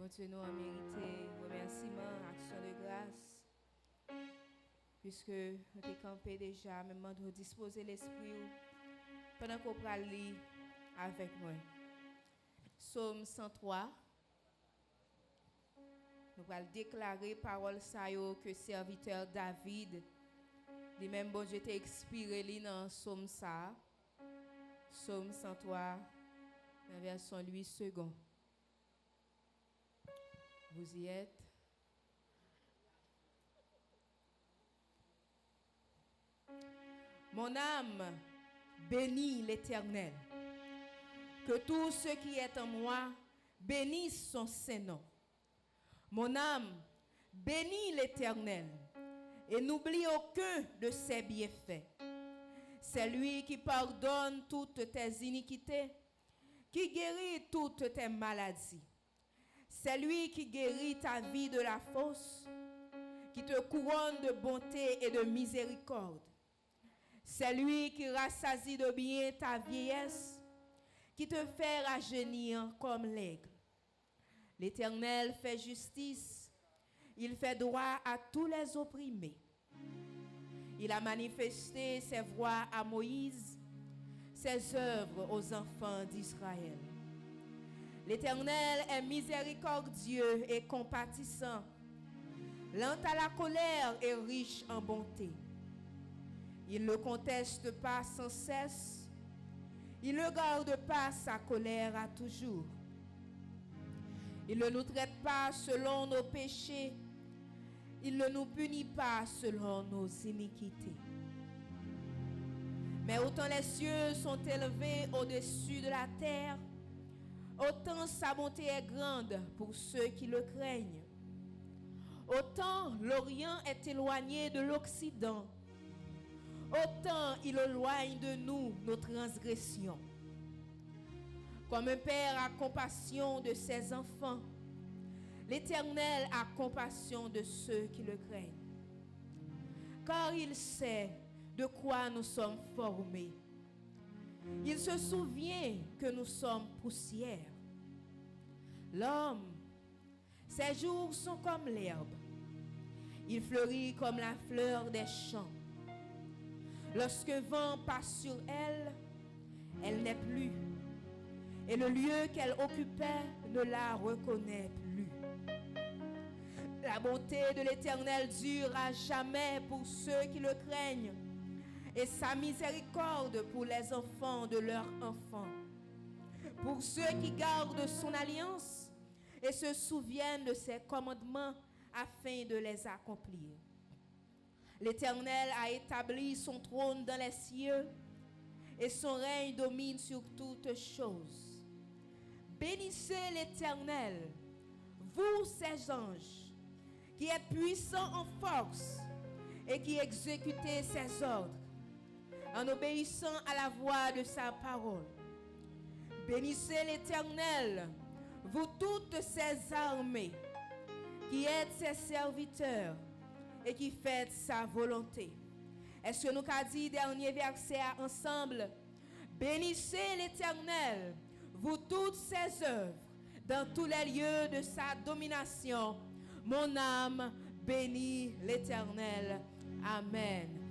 Continuons à mériter remerciements, actions de grâce, puisque nous sommes campés déjà, même de disposer l'esprit pendant qu'on va lire avec moi. Psaume 103. Nous allons déclarer parole ça que serviteur David, les mêmes bon Dieu t'a expiré dans Psaume ça. Psaume 103, la version 8 secondes. Vous y êtes? Mon âme bénit l'Éternel. Que tout ce qui est en moi bénisse son Saint-Nom. Mon âme bénit l'Éternel et n'oublie aucun de ses bienfaits. C'est lui qui pardonne toutes tes iniquités, qui guérit toutes tes maladies. C'est lui qui guérit ta vie de la fosse, qui te couronne de bonté et de miséricorde. C'est lui qui rassasie de bien ta vieillesse, qui te fait rajeunir comme l'aigle. L'Éternel fait justice, il fait droit à tous les opprimés. Il a manifesté ses voies à Moïse, ses œuvres aux enfants d'Israël. L'Éternel est miséricordieux et compatissant, lent à la colère et riche en bonté. Il ne conteste pas sans cesse, il ne garde pas sa colère à toujours. Il ne nous traite pas selon nos péchés, il ne nous punit pas selon nos iniquités. Mais autant les cieux sont élevés au-dessus de la terre, autant sa bonté est grande pour ceux qui le craignent. Autant l'Orient est éloigné de l'Occident, autant il éloigne de nous nos transgressions. Comme un père a compassion de ses enfants, l'Éternel a compassion de ceux qui le craignent. Car il sait de quoi nous sommes formés. Il se souvient que nous sommes poussière. L'homme, ses jours sont comme l'herbe. Il fleurit comme la fleur des champs. Lorsque vent passe sur elle, elle n'est plus. Et le lieu qu'elle occupait ne la reconnaît plus. La bonté de l'Éternel dure à jamais pour ceux qui le craignent, et sa miséricorde pour les enfants de leurs enfants, pour ceux qui gardent son alliance et se souviennent de ses commandements afin de les accomplir. L'Éternel a établi son trône dans les cieux et son règne domine sur toutes choses. Bénissez l'Éternel, vous ses anges, qui êtes puissants en force et qui exécutez ses ordres en obéissant à la voix de sa parole. Bénissez l'Éternel, vous toutes ses armées, qui êtes ses serviteurs et qui faites sa volonté. Est-ce que nous avons dit dernier verset ensemble? Bénissez l'Éternel, vous toutes ses œuvres, dans tous les lieux de sa domination. Mon âme bénit l'Éternel. Amen.